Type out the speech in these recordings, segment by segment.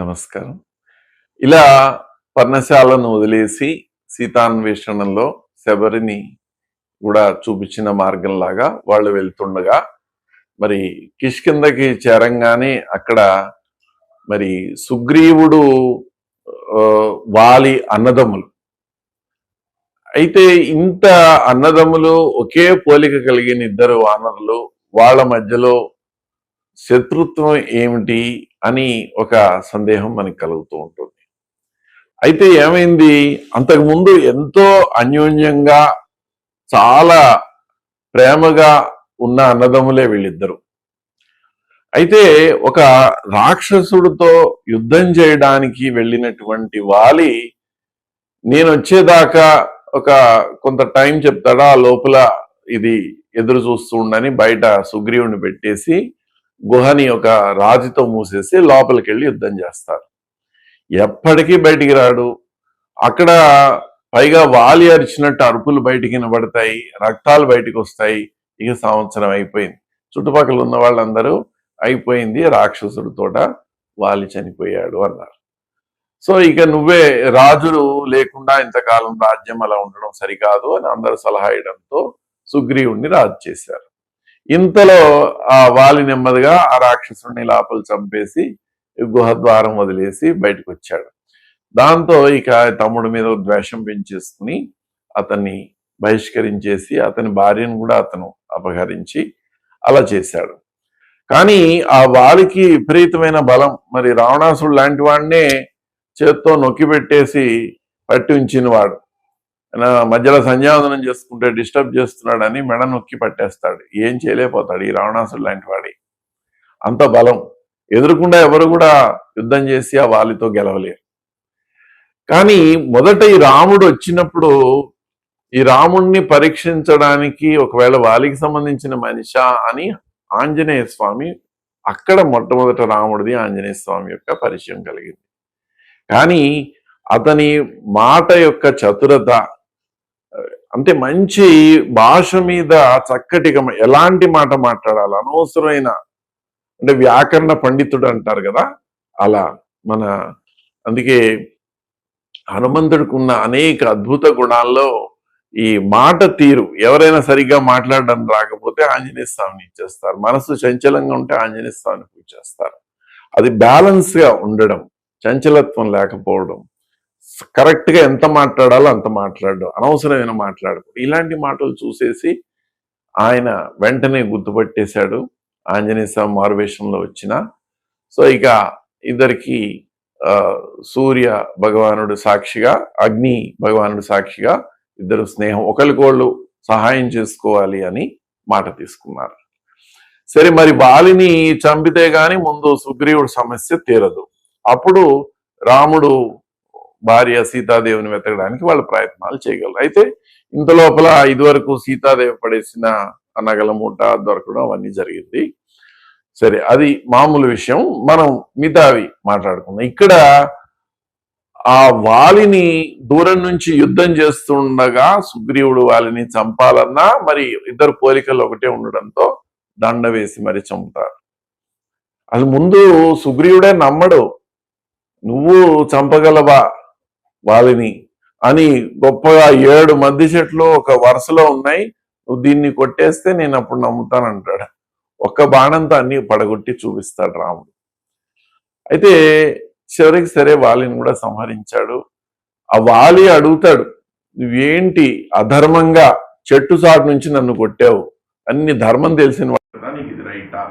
నమస్కారం. ఇలా పర్ణశాలను వదిలేసి సీతాన్వేషణలో శబరిని కూడా చూపించిన మార్గంలాగా వాళ్ళు వెళ్తుండగా మరి కిష్కిందకి చేరంగానే అక్కడ మరి సుగ్రీవుడు వాలి అన్నదమ్ములు. అయితే ఇంత అన్నదమ్ములు ఒకే పోలిక కలిగిన ఇద్దరు వానరులు, వాళ్ళ మధ్యలో శత్రుత్వం ఏమిటి అని ఒక సందేహం మనకి కలుగుతూ ఉంటుంది. అయితే ఏమైంది, అంతకుముందు ఎంతో అన్యోన్యంగా చాలా ప్రేమగా ఉన్న అన్నదమ్ములే వీళ్ళిద్దరు. అయితే ఒక రాక్షసుడితో యుద్ధం చేయడానికి వెళ్ళినటువంటి వాలి నేను వచ్చేదాకా ఒక కొంత టైం చెప్తాడా, ఆ లోపల ఇది ఎదురు చూస్తూ ఉండని బయట సుగ్రీవుని పెట్టేసి గుహని ఒక రాతితో మూసేసి లోపలికి వెళ్ళి యుద్ధం చేస్తారు. ఎప్పటికీ బయటికి రాడు. అక్కడ పైగా వాలి అరిచినట్టు అరుపులు బయటికి వినబడతాయి, రక్తాలు బయటికి వస్తాయి. ఇక సంవత్సరం అయిపోయింది. చుట్టుపక్కల ఉన్న వాళ్ళందరూ అయిపోయింది, రాక్షసుడి తోట వాలి చనిపోయాడు అన్నారు. సో ఇక నువ్వే రాజులు లేకుండా ఇంతకాలం రాజ్యం అలా ఉండడం సరికాదు అని అందరూ సలహా ఇవ్వడంతో సుగ్రీవుణ్ణి రాజు చేశారు. ఇంతలో ఆ వాలి నెమ్మదిగా ఆ రాక్షసుడిని లోపల చంపేసి గుహ ద్వారం వదిలేసి బయటకు వచ్చాడు. దాంతో ఇక తమ్ముడి మీద ద్వేషం పెంచేసుకుని అతన్ని బహిష్కరించేసి అతని భార్యను కూడా అతను అపహరించి అలా చేశాడు. కానీ ఆ వాలికి విపరీతమైన బలం. మరి రావణాసుడు లాంటి వాడినే చేత్తో నొక్కి పెట్టేసి పట్టి ఉంచిన వాడు. మధ్యలో సంధ్యావందనం చేసుకుంటే డిస్టర్బ్ చేస్తున్నాడని మెడ నొక్కి పట్టేస్తాడు. ఏం చేయలేకపోతాడు ఈ రావణాసుడు లాంటి వాడి. అంత బలం ఎదురుకుండా ఎవరు కూడా యుద్ధం చేసి ఆ వాలితో గెలవలేరు. కానీ మొదట ఈ రాముడు వచ్చినప్పుడు ఈ రాముణ్ణి పరీక్షించడానికి ఒకవేళ వాలికి సంబంధించిన మనిషా అని ఆంజనేయ స్వామి అక్కడ మొట్టమొదట రాముడిది ఆంజనేయ స్వామి యొక్క పరిచయం కలిగింది. కానీ అతని మాట యొక్క చతురత, అంటే మంచి భాష మీద చక్కటి ఎలాంటి మాట మాట్లాడాలి, అనవసరమైన అంటే వ్యాకరణ పండితుడు అంటారు కదా అలా. అందుకే హనుమంతుడికి ఉన్న అనేక అద్భుత గుణాల్లో ఈ మాట తీరు, ఎవరైనా సరిగ్గా మాట్లాడడం రాకపోతే ఆంజనేయ స్వామిని ఇచ్చేస్తారు. మనసు చంచలంగా ఉంటే ఆంజనేయ స్వామిని పూజ చేస్తారు. అది బ్యాలెన్స్ గా ఉండడం, చంచలత్వం లేకపోవడం, కరెక్ట్ గా ఎంత మాట్లాడాలో అంత మాట్లాడడం, అనవసరమైన మాట్లాడకూడదు. ఇలాంటి మాటలు చూసేసి ఆయన వెంటనే గుర్తుపట్టేశాడు ఆంజనేయ స్వామి మారువేషంలో వచ్చిన. సో ఇక ఇద్దరికి సూర్య భగవానుడు సాక్షిగా, అగ్ని భగవానుడు సాక్షిగా ఇద్దరు స్నేహం, ఒకరికోళ్ళు సహాయం చేసుకోవాలి అని మాట తీసుకున్నారు. సరే, మరి వాలిని చంపితే గాని ముందు సుగ్రీవుడు సమస్య తీరదు. అప్పుడు రాముడు భార్య సీతాదేవిని వెతకడానికి వాళ్ళు ప్రయత్నాలు చేయగలరు. అయితే ఇంత లోపల ఇదివరకు సీతాదేవి పడేసిన నగల మూట దొరకడం అవన్నీ జరిగింది. సరే, అది మామూలు విషయం. మనం మిగతావి మాట్లాడుకుందాం. ఇక్కడ ఆ వాలిని దూరం నుంచి యుద్ధం చేస్తుండగా సుగ్రీవుడు వాలిని చంపాలన్నా మరి ఇద్దరు పోలికలు ఒకటే ఉండడంతో దండ వేసి మరి చంపుతారు. అది ముందు సుగ్రీవుడే నమ్మడు, నువ్వు చంపగలవా వాలిని అని. గొప్పగా 7 మద్ది చెట్లు ఒక వరుసలో ఉన్నాయి, నువ్వు దీన్ని కొట్టేస్తే నేను అప్పుడు నమ్ముతానంటాడు. ఒక్క బాణంతో అన్ని పడగొట్టి చూపిస్తాడు రాముడు. అయితే చివరికి సరే వాలిని కూడా సంహరించాడు. ఆ వాలి అడుగుతాడు, నువ్వేంటి అధర్మంగా చెట్టు సాటు నుంచి నన్ను కొట్టావు, అన్ని ధర్మం తెలిసిన వాడు, నీకు ఇది రైటా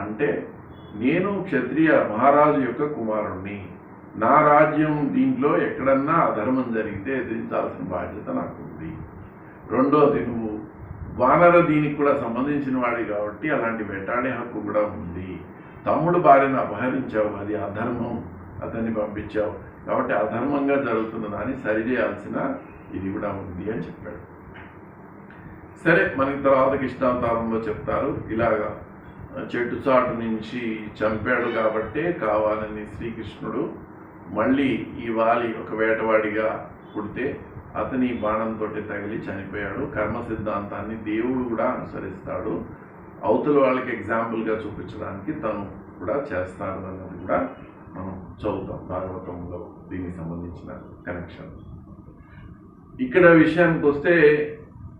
అంటే, నేను క్షత్రియ మహారాజు యొక్క కుమారుణ్ణి, నా రాజ్యం దీంట్లో ఎక్కడన్నా అధర్మం జరిగితే ఎదిరించాల్సిన బాధ్యత నాకుంది. రెండోది, నువ్వు వానర దీనికి కూడా సంబంధించిన వాడి కాబట్టి అలాంటి వేటాడే హక్కు కూడా ఉంది. తమ్ముడు భార్యను అపహరించావు, అది అధర్మం, అతన్ని పంపించావు కాబట్టి అధర్మంగా జరుగుతున్న దాన్ని సరిచేయాల్సిన ఇది కూడా ఉంది అని చెప్పాడు. సరే, మనకి తర్వాత కృష్ణావతారంలో చెప్తారు, ఇలాగా చెట్టు చాటు నుంచి చంపాడు కాబట్టే కావాలని శ్రీకృష్ణుడు మళ్ళీ ఈ వాలి ఒక వేటవాడిగా పుడితే అతని బాణంతో తగిలి చనిపోయాడు. కర్మ సిద్ధాంతాన్ని దేవుడు కూడా అనుసరిస్తాడు. అవతల వాళ్ళకి ఎగ్జాంపుల్గా చూపించడానికి తను కూడా చేస్తారు అన్నది కూడా మనం చదువుతాం భాగవతంలో దీనికి సంబంధించిన కనెక్షన్. ఇక్కడ విషయానికి వస్తే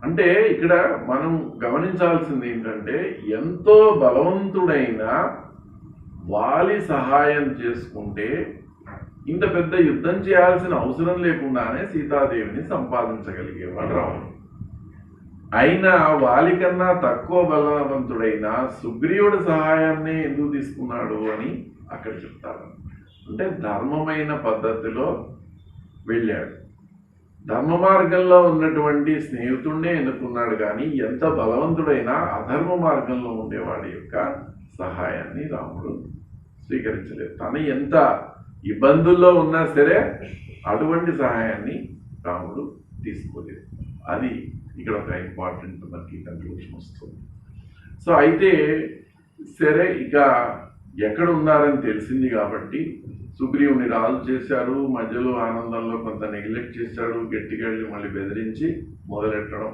అంటే ఇక్కడ మనం గమనించాల్సింది ఏంటంటే ఎంతో బలవంతుడైన వాలి సహాయం చేసుకుంటే ఇంత పెద్ద యుద్ధం చేయాల్సిన అవసరం లేకుండానే సీతాదేవిని సంపాదించగలిగేవాడు రాముడు. అయినా వాలి కన్నా తక్కువ బలవంతుడైన సుగ్రీవుడి సహాయాన్ని ఎందుకు తీసుకున్నాడు అని అక్కడ చెప్తారు. అంటే ధర్మమైన పద్ధతిలో వెళ్ళాడు, ధర్మ మార్గంలో ఉన్నటువంటి స్నేహితుడినే ఎన్నుకున్నాడు. కానీ ఎంత బలవంతుడైనా అధర్మ మార్గంలో ఉండేవాడి యొక్క సహాయాన్ని రాముడు స్వీకరించలేదు. తను ఎంత ఇబ్బందుల్లో ఉన్నా సరే అటువంటి సహాయాన్ని రాముడు తీసుకోలేదు. అది ఇక్కడ ఒక ఇంపార్టెంట్ మనకి కన్క్లూషన్ వస్తుంది. సో అయితే సరే, ఇక ఎక్కడ ఉన్నారని తెలిసింది కాబట్టి సుగ్రీవుని రాజు చేశారు, మధ్యలో ఆనందంలో కొంత నెగ్లెక్ట్ చేశాడు, గట్టిగా వెళ్ళి మళ్ళీ బెదిరించి మొదలెట్టడం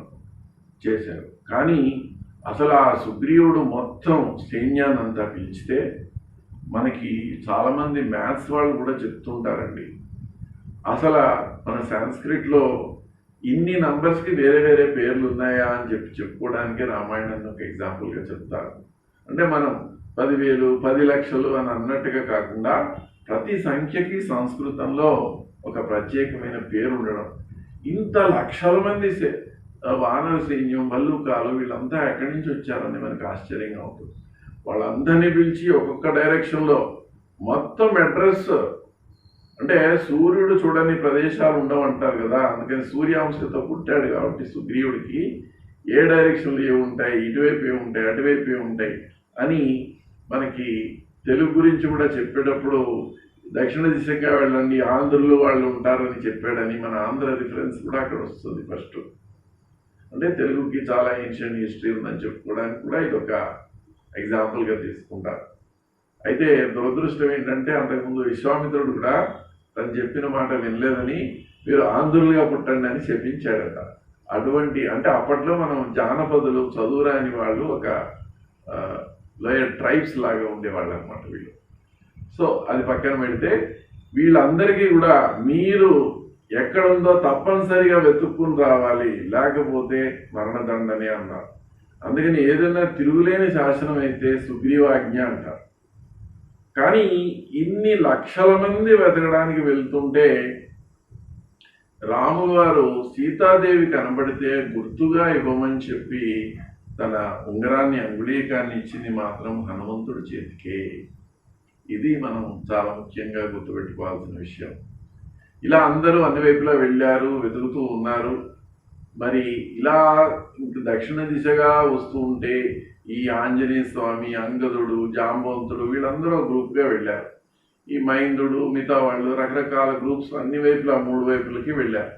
చేశారు. కానీ అసలు ఆ సుగ్రీవుడు మొత్తం సైన్యాన్ని అంతా పిలిచితే మనకి చాలామంది మ్యాథ్స్ వాళ్ళు కూడా చెప్తుంటారండి, అసలు మన సాంస్క్రిట్లో ఇన్ని నంబర్స్కి వేరే వేరే పేర్లు ఉన్నాయా అని చెప్పుకోవడానికి రామాయణాన్ని ఒక ఎగ్జాంపుల్గా చెప్తారు. అంటే మనం 10,000 10 లక్షలు అని అన్నట్టుగా కాకుండా ప్రతి సంఖ్యకి సంస్కృతంలో ఒక ప్రత్యేకమైన పేరు ఉండడం. ఇంత లక్షల మంది వానర సైన్యం, భల్లూకాలు వీళ్ళంతా ఎక్కడి నుంచి వచ్చారని మనకు ఆశ్చర్యంగా ఉంటుంది. వాళ్ళందరినీ పిలిచి ఒక్కొక్క డైరెక్షన్లో మొత్తం అడ్రస్, అంటే సూర్యుడు చూడని ప్రదేశాలు ఉండవంటారు కదా, అందుకని సూర్యాంశతో పుట్టాడు కాబట్టి సుగ్రీవుడికి ఏ డైరెక్షన్లు ఏముంటాయి, ఇటువైపు ఏముంటాయి, అటువైపు ఏముంటాయి అని మనకి తెలుగు గురించి కూడా చెప్పేటప్పుడు దక్షిణ దిశగా వెళ్ళండి, ఆంధ్రులు వాళ్ళు ఉంటారని చెప్పాడని మన ఆంధ్ర రిఫరెన్స్ కూడా అక్కడ వస్తుంది ఫస్ట్. అంటే తెలుగుకి చాలా ఏన్షియంట్ హిస్టరీ ఉందని చెప్పుకోవడానికి కూడా ఇది ఒక ఎగ్జాంపుల్గా తీసుకుంటారు. అయితే దురదృష్టం ఏంటంటే అంతకుముందు విశ్వామిత్రుడు కూడా తను చెప్పిన మాట వినలేదని మీరు ఆంధ్రులుగా పుట్టండి అని చెప్పించాడట. అటువంటి అంటే అప్పట్లో మనం జానపదులు, చదువురాని వాళ్ళు ఒక లోయర్ ట్రైబ్స్ లాగా ఉండేవాళ్ళు అనమాట వీళ్ళు. సో అది పక్కన పెడితే వీళ్ళందరికీ కూడా మీరు ఎక్కడుందో తప్పనిసరిగా వెతుక్కుని రావాలి, లేకపోతే మరణదండనే అన్నారు. అందుకని ఏదైనా తిరుగులేని శాసనం అయితే సుగ్రీవాజ్ఞ అంటారు. కానీ ఇన్ని లక్షల మంది వెతకడానికి వెళ్తుంటే రాములు వారు సీతాదేవి కనబడితే గుర్తుగా ఇవ్వమని చెప్పి తన ఉంగరాన్ని, అంగుళీకాన్ని ఇచ్చింది మాత్రం హనుమంతుడి చేతికే. ఇది మనం చాలా ముఖ్యంగా గుర్తుపెట్టుకోవాల్సిన విషయం. ఇలా అందరూ అన్ని వైపులా వెళ్ళారు, వెతుకుతూ ఉన్నారు. మరి ఇలా దక్షిణ దిశగా వస్తూ ఉంటే ఈ ఆంజనేయ స్వామి, అంగదుడు, జాంబవంతుడు వీళ్ళందరూ గ్రూప్గా వెళ్ళారు. ఈ మైందుడు, మిగతా వాళ్ళు రకరకాల గ్రూప్స్ అన్ని వైపులా 3 వైపులకి వెళ్ళారు.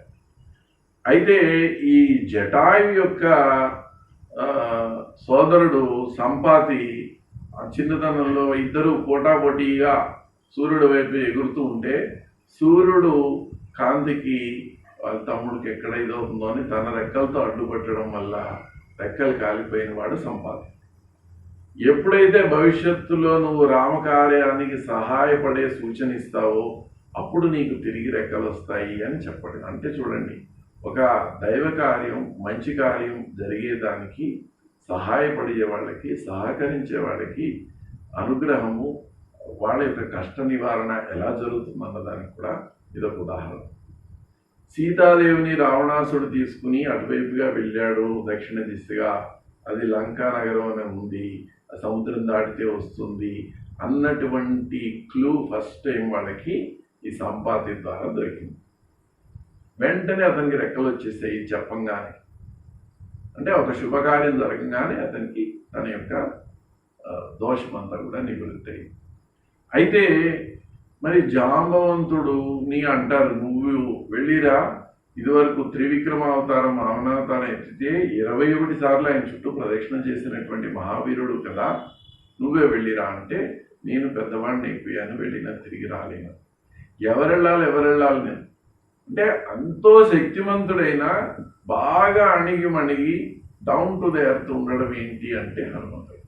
అయితే ఈ జటాయు యొక్క సోదరుడు సంపాతి చిన్నతనంలో ఇద్దరు పోటాపోటీగా సూర్యుడు వైపు ఎగురుతూ ఉంటే సూర్యుడు కాంతికి వాళ్ళ తమ్ముడికి ఎక్కడ ఇదవుతుందో అని తన రెక్కలతో అడ్డుపట్టడం వల్ల రెక్కలు కాలిపోయిన వాడు సంపాతి. ఎప్పుడైతే భవిష్యత్తులో నువ్వు రామకార్యానికి సహాయపడే సూచన ఇస్తావో అప్పుడు నీకు తిరిగి రెక్కలు వస్తాయి అని చెప్పడం. అంటే చూడండి, ఒక దైవ కార్యం, మంచి కార్యం జరిగేదానికి సహాయపడే వాళ్ళకి, సహకరించే వాళ్ళకి అనుగ్రహము, వాళ్ళ యొక్క కష్ట నివారణ ఎలా జరుగుతుందన్న దానికి కూడా ఇదొక ఉదాహరణ. సీతాదేవిని రావణాసుడు తీసుకుని అటువైపుగా వెళ్ళాడు దక్షిణ దిశగా, అది లంకా నగరం అని ఉంది, సముద్రం దాటితే వస్తుంది అన్నటువంటి క్లూ ఫస్ట్ టైం వాళ్ళకి ఈ సంపాతి ద్వారా దొరికింది. వెంటనే అతనికి రెక్కలు వచ్చేసాయి చెప్పంగానే. అంటే ఒక శుభకార్యం జరగగానే అతనికి తన యొక్క దోషమంతా కూడా నివృత్తాయి. అయితే మరి జాంబవంతుడు నీ అంటారు, నువ్వు వెళ్ళిరా, ఇదివరకు త్రివిక్రమావతారం, వామనావతారం ఎత్తితే 21 సార్లు ఆయన చుట్టూ ప్రదక్షిణ చేసినటువంటి మహావీరుడు కదా, నువ్వే వెళ్ళిరా అంటే నేను పెద్దవాడిని అయిపోయాను, వెళ్ళినా తిరిగి రాలేను. ఎవరెళ్ళాలి నేను అంటే ఎంతో శక్తిమంతుడైన బాగా అణిగి మణిగి డౌన్ టు ద ఎర్త్ ఉండడం ఏంటి అంటే హనుమంతుడు.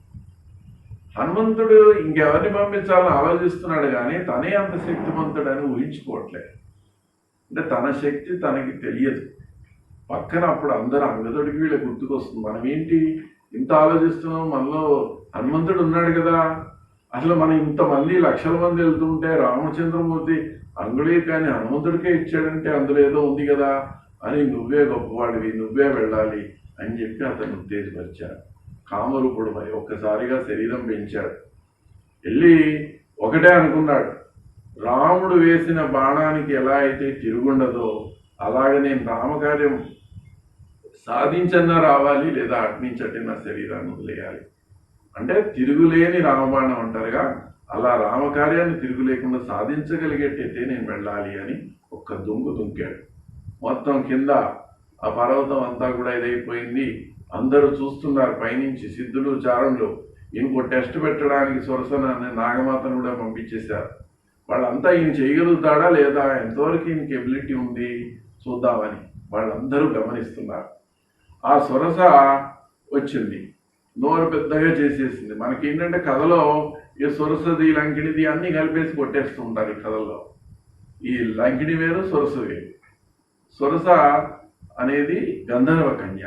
హనుమంతుడు ఇంకెవరిని పంపించాలని ఆలోచిస్తున్నాడు కానీ తనే అంత శక్తివంతుడని ఊహించుకోవట్లేదు. అంటే తన శక్తి తనకి తెలియదు. పక్కన అప్పుడు అందరూ అంగదుడికి వీళ్ళ గుర్తుకొస్తుంది. మనం ఏంటి ఇంత ఆలోచిస్తున్నాం, మనలో హనుమంతుడు ఉన్నాడు కదా, అసలు మనం ఇంతమంది లక్షల మంది వెళ్తుంటే రామచంద్రమూర్తి అంగుళీ కానీ హనుమంతుడికే ఇచ్చాడంటే అందులో ఏదో ఉంది కదా అని, నువ్వే గొప్పవాడివి, నువ్వే వెళ్ళాలి అని చెప్పి అతను ఉత్తేజపరిచాడు. కామరూపుడు మరి ఒక్కసారిగా శరీరం పెంచాడు. వెళ్ళి ఒకటే అనుకున్నాడు, రాముడు వేసిన బాణానికి ఎలా అయితే తిరుగుండదో అలాగే నేను రామకార్యం సాధించన్నా రావాలి, లేదా అట్నుంచటే నా శరీరాన్ని వదిలేయాలి. అంటే తిరుగులేని రామబాణం అంటారుగా, అలా రామకార్యాన్ని తిరుగు లేకుండా సాధించగలిగేటైతే నేను వెళ్ళాలి అని ఒక్క దుంకు దుంకాడు. మొత్తం కింద ఆ పర్వతం అంతా కూడా ఇదైపోయింది. అందరూ చూస్తున్నారు పైనుంచి, సిద్ధులు చారణులు. ఇంకో టెస్ట్ పెట్టడానికి సురసన అనే నాగమాతను కూడా పంపించేశారు. వాళ్ళంతా ఈయన చేయగలుగుతాడా లేదా, ఎంతవరకు ఈయనకి ఎబిలిటీ ఉంది చూద్దామని వాళ్ళందరూ గమనిస్తున్నారు. ఆ సురస వచ్చింది, నోరు పెద్దగా చేసేసింది. మనకి ఏంటంటే కథలో ఈ సురసది లంకిడిది అన్ని కలిపేసి కొట్టేస్తూ ఉంటారు ఈ కథల్లో. ఈ లంకిడి వేరు, సురస వేరు. సురస అనేది గంధర్వ కన్య.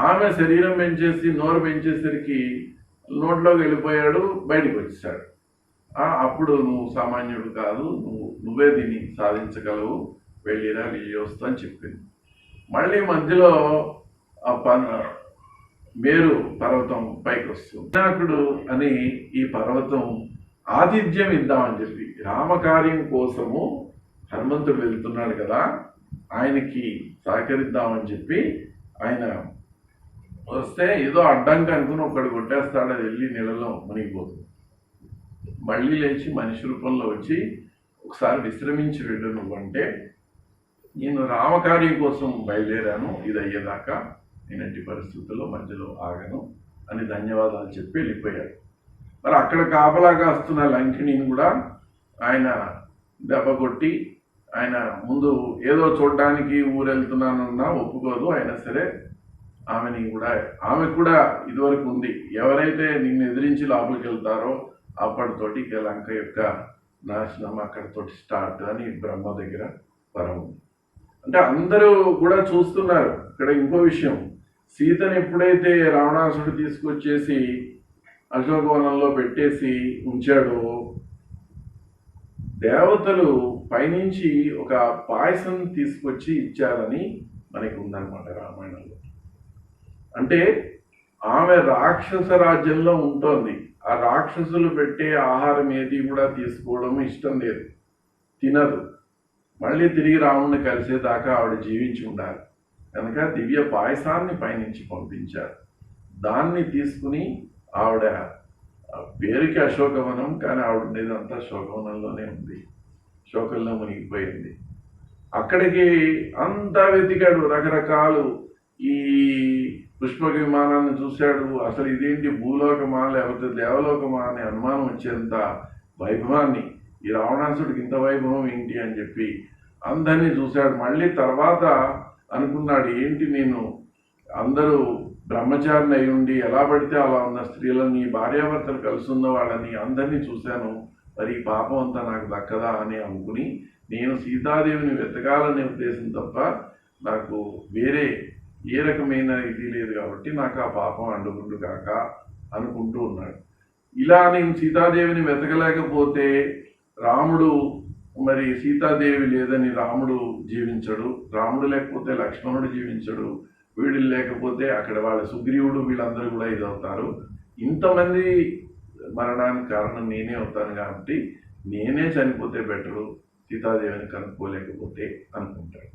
ఆమె శరీరం పెంచేసి నోరు పెంచేసరికి నోట్లోకి వెళ్ళిపోయాడు, బయటకు వచ్చేసాడు. అప్పుడు నువ్వు సామాన్యుడు కాదు, నువ్వే దీన్ని సాధించగలవు, వెళ్ళిరా విజయోస్తు అని చెప్పింది. మళ్ళీ మధ్యలో ఆ మేరు పర్వతం పైకి వస్తుంది. వినాయకుడు అని ఈ పర్వతం ఆతిథ్యం ఇద్దామని చెప్పి, రామకార్యం కోసము హనుమంతుడు వెళ్తున్నాడు కదా, ఆయనకి సహకరిద్దామని చెప్పి ఆయన వస్తే ఏదో అడ్డంగా అనుకుని ఒకడు కొట్టేస్తాడు, అది వెళ్ళి నీళ్ళలో మునిగిపోతుంది. మళ్ళీ లేచి మనిషి రూపంలో వచ్చి ఒకసారి విశ్రమించి వెళ్ళు నువ్వంటే, నేను రామకార్యం కోసం బయలుదేరాను, ఇది అయ్యేదాకా నేను ఎట్టి పరిస్థితుల్లో మధ్యలో ఆగను అని ధన్యవాదాలు చెప్పి వెళ్ళిపోయాడు. మరి అక్కడ కాపలా కాస్తున్న లంకిణిని కూడా ఆయన దెబ్బ కొట్టి, ఆయన ముందు ఏదో చూడడానికి ఊరెళ్తున్నానన్నా ఒప్పుకోదు, అయినా సరే ఆమె కూడా ఇదివరకు ఉంది, ఎవరైతే నిన్ను ఎదిరించి లోపలికి వెళ్తారో అప్పటితోటి లంక యొక్క నాశనం అక్కడితోటి స్టార్ట్ అని బ్రహ్మ దగ్గర వరం ఉంది. అంటే అందరూ కూడా చూస్తున్నారు. ఇక్కడ ఇంకో విషయం, సీతను ఎప్పుడైతే రావణాసుడు తీసుకొచ్చేసి అశోకవనంలో పెట్టేసి ఉంచాడో, దేవతలు పైనుంచి ఒక పాయసం తీసుకొచ్చి ఇచ్చారని మనకి ఉందన్నమాట రామాయణంలో. అంటే ఆమె రాక్షస రాజ్యంలో ఉంటుంది. ఆ రాక్షసులు పెట్టే ఆహారం ఏది కూడా తీసుకోవడం ఇష్టం లేదు, తినదు. మళ్ళీ తిరిగి రాముడిని కలిసేదాకా ఆవిడ జీవించి ఉండాలి కనుక దివ్య పాయసాన్ని పైనుంచి పంపించారు. దాన్ని తీసుకుని ఆవిడ పేరుకి అశోకవనం, కానీ ఆవిడ ఉండేదంతా శోకవనంలోనే ఉంది, శోకంలో మునిగిపోయింది. అక్కడికి అంతా వెతికాడు, రకరకాలు ఈ పుష్పక విమానాన్ని చూశాడు. అసలు ఇదేంటి భూలోకమా లేకపోతే దేవలోకమా అనే అనుమానం వచ్చేంత వైభవాన్ని, ఈ రావణాసుడికి ఇంత వైభవం ఏంటి అని చెప్పి అందరినీ చూశాడు. మళ్ళీ తర్వాత అనుకున్నాడు, ఏంటి నేను అందరూ బ్రహ్మచారిని అయి ఉండి ఎలా పడితే అలా ఉన్న స్త్రీలని, భార్యాభర్తలు కలిసి ఉన్న వాళ్ళని అందరినీ చూశాను, మరి ఈ పాపం అంతా నాకు దక్కదా అని అనుకుని నేను సీతాదేవిని వెతకాలనే ఉద్దేశం తప్ప నాకు వేరే ఏ రకమైన ఇది లేదు కాబట్టి నాకు ఆ పాపం అండుకుంటు కాక అనుకుంటూ ఉన్నాడు. ఇలా నేను సీతాదేవిని వెతకలేకపోతే రాముడు, మరి సీతాదేవి లేదని రాముడు జీవించడు, రాముడు లేకపోతే లక్ష్మణుడు జీవించడు, వీళ్ళు లేకపోతే అక్కడ వాళ్ళ సుగ్రీవుడు వీళ్ళందరూ కూడా ఇదవుతారు, ఇంతమంది మరణానికి కారణం నేనే అవుతాను కాబట్టి నేనే చనిపోతే బెటరు, సీతాదేవిని కనుక్కోలేకపోతే అనుకుంటాడు.